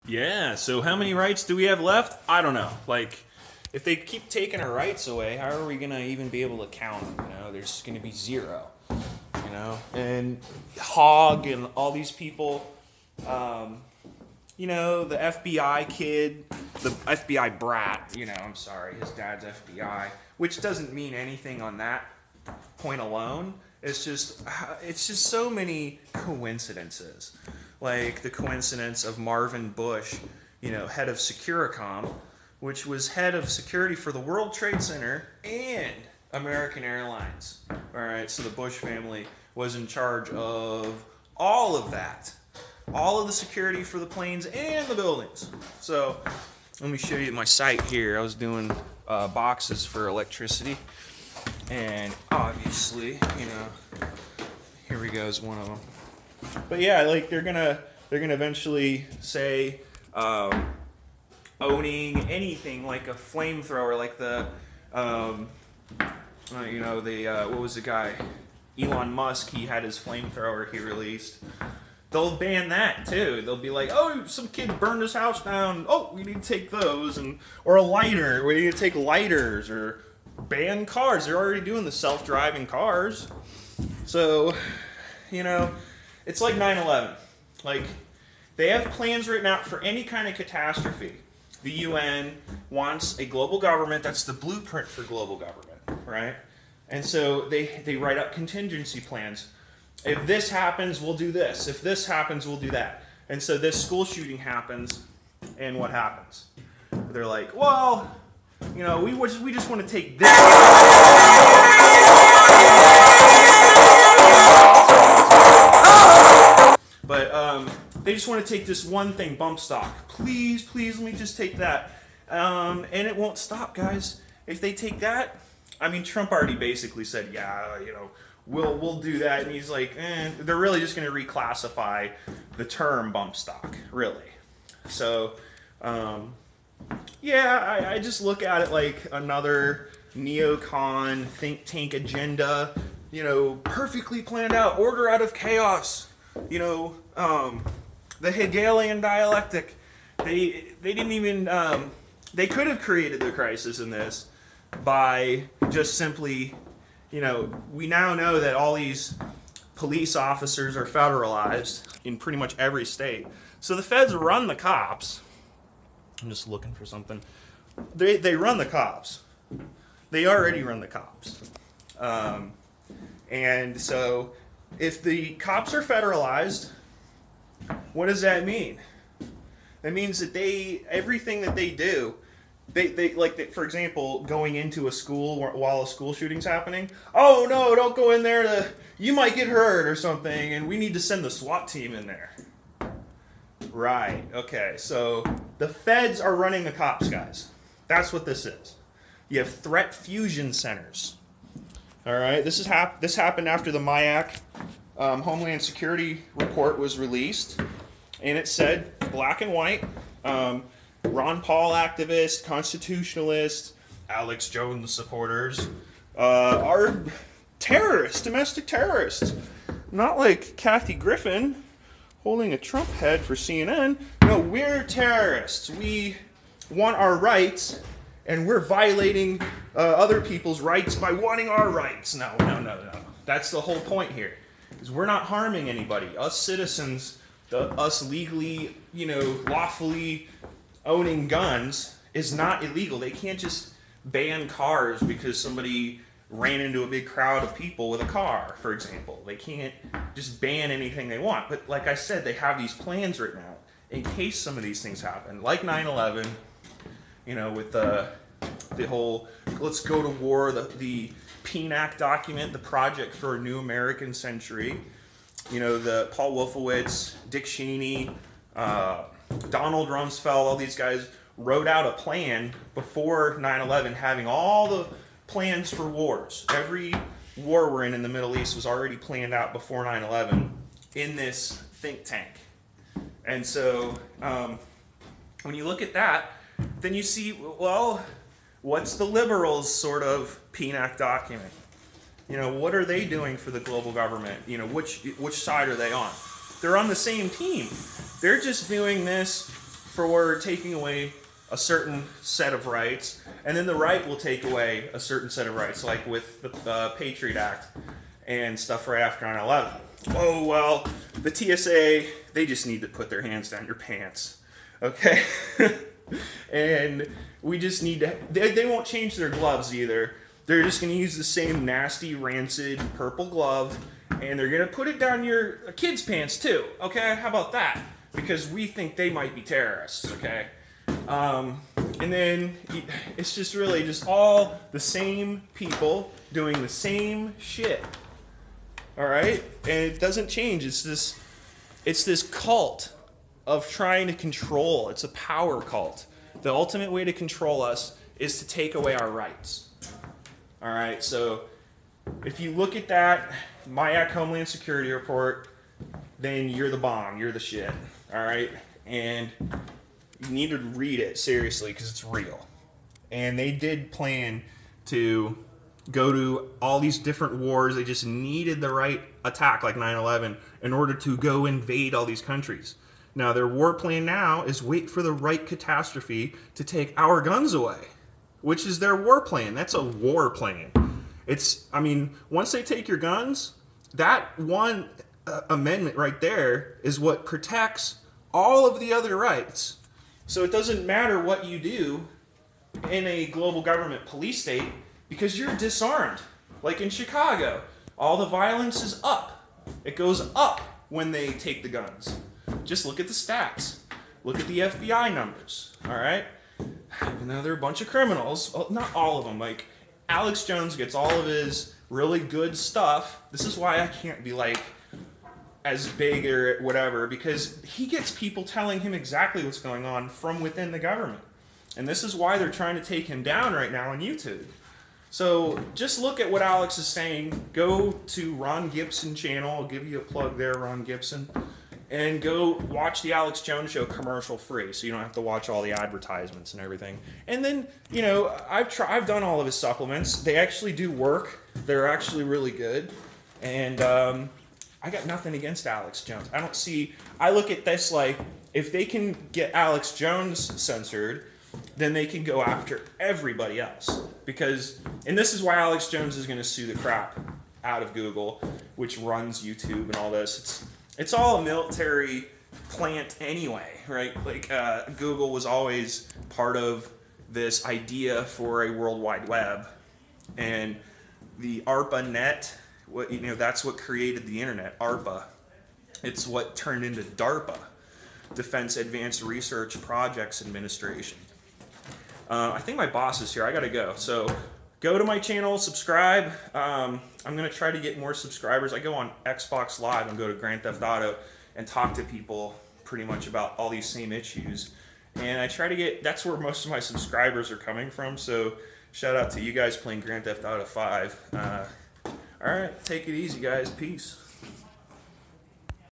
Yeah, so how many rights do we have left? I don't know. Like, if they keep taking our rights away, how are we going to even be able to count them? You know, there's going to be zero. You know, and Hogg and all these people, you know, the FBI kid, the FBI brat, you know, I'm sorry, his dad's FBI, which doesn't mean anything on that point alone. It's just so many coincidences. Like the coincidence of Marvin Bush, you know, head of Securicom, which was head of security for the World Trade Center and American Airlines. All right, so the Bush family was in charge of all of that. All of the security for the planes and the buildings. So let me show you my site here. I was doing boxes for electricity. And obviously, you know, here we go is one of them. But yeah, like they're gonna eventually say owning anything like a flamethrower, like the you know, the what was the guy? Elon Musk. He had his flamethrower he released. They'll ban that too. They'll be like, oh, some kid burned his house down. Oh, we need to take those, and or a lighter. We need to take lighters, or ban cars. They're already doing the self-driving cars. So, you know, it's like 9/11. Like, they have plans written out for any kind of catastrophe. The UN wants a global government. That's the blueprint for global government, right? And so they write up contingency plans. If this happens, we'll do this. If this happens, we'll do that. And so this school shooting happens, and what happens? They're like, well, you know, we just want to take this. But they just want to take this one thing, bump stock. Please, let me just take that. And it won't stop, guys. If they take that, I mean, Trump already basically said, yeah, you know, we'll do that. And he's like, they're really just going to reclassify the term bump stock, really. So, yeah, I just look at it like another neocon think tank agenda, you know, perfectly planned out, order out of chaos, you know, the Hegelian dialectic. They didn't even, they could have created the crisis in this by just simply, you know, we now know that all these police officers are federalized in pretty much every state. So the feds run the cops. I'm just looking for something. They run the cops. They already run the cops. And so if the cops are federalized, what does that mean? That means that everything that they do, for example, going into a school while a school shooting's happening. Oh no, don't go in there. You might get hurt or something, and we need to send the SWAT team in there. Right. Okay. So the feds are running the cops, guys. That's what this is. You have threat fusion centers. All right. This happened after the MIAC Homeland Security report was released, and it said black and white. Ron Paul activists, constitutionalists, Alex Jones supporters are terrorists, domestic terrorists. Not like Kathy Griffin holding a Trump head for CNN. No, we're terrorists. We want our rights, and we're violating other people's rights by wanting our rights. No. That's the whole point here. Is we're not harming anybody. Us citizens, us legally, you know, lawfully owning guns is not illegal. They can't just ban cars because somebody ran into a big crowd of people with a car, for example. They can't just ban anything they want. But like I said, they have these plans written out in case some of these things happen. Like 9/11, you know, with the whole let's go to war, the PNAC document, the Project for a New American Century. You know, the Paul Wolfowitz, Dick Cheney, Donald Rumsfeld, all these guys wrote out a plan before 9/11, having all the plans for wars. Every war we're in the Middle East was already planned out before 9/11 in this think tank. And so when you look at that, then you see, well, what's the liberals' sort of PNAC document? You know, what are they doing for the global government? You know, which side are they on? They're on the same team. They're just doing this for taking away a certain set of rights, and then the right will take away a certain set of rights, like with the Patriot Act and stuff right after 9/11. Oh, well, the TSA, they just need to put their hands down your pants, okay? And we just need to, they won't change their gloves either. They're just going to use the same nasty, rancid purple glove, and they're going to put it down your kids' pants too, okay? How about that? Because we think they might be terrorists, okay? And then it's just really just all the same people doing the same shit, all right? And it doesn't change. It's this cult of trying to control. It's a power cult. The ultimate way to control us is to take away our rights. All right, so if you look at that MIAC Homeland Security report, then you're the bomb, you're the shit, all right? And you need to read it seriously because it's real. And they did plan to go to all these different wars. They just needed the right attack, like 9/11, in order to go invade all these countries. Now, their war plan now is wait for the right catastrophe to take our guns away, which is their war plan. That's a war plan. I mean, once they take your guns, that one amendment right there is what protects all of the other rights. So it doesn't matter what you do in a global government police state because you're disarmed. Like in Chicago, all the violence is up. It goes up when they take the guns. Just look at the stats. Look at the FBI numbers, all right? Even though they're a bunch of criminals, well, not all of them. Like, Alex Jones gets all of his really good stuff. This is why I can't be, like, as big or whatever, because he gets people telling him exactly what's going on from within the government. And this is why they're trying to take him down right now on YouTube. So just look at what Alex is saying. Go to Ron Gibson channel. I'll give you a plug there, Ron Gibson. And go watch the Alex Jones Show commercial free, so you don't have to watch all the advertisements and everything. And then, you know, I've done all of his supplements. They actually do work. They're actually really good. And I got nothing against Alex Jones. I look at this like, if they can get Alex Jones censored, then they can go after everybody else. And this is why Alex Jones is going to sue the crap out of Google, which runs YouTube and all this. It's all a military plant anyway, right? Like Google was always part of this idea for a World Wide Web, and the ARPANET, that's what created the internet. ARPA, it's what turned into DARPA, Defense Advanced Research Projects Administration. I think my boss is here. I gotta go. So go to my channel, subscribe. I'm going to try to get more subscribers. I go on Xbox Live and go to Grand Theft Auto and talk to people pretty much about all these same issues. And I try to that's where most of my subscribers are coming from. So shout out to you guys playing Grand Theft Auto 5. All right, take it easy, guys. Peace.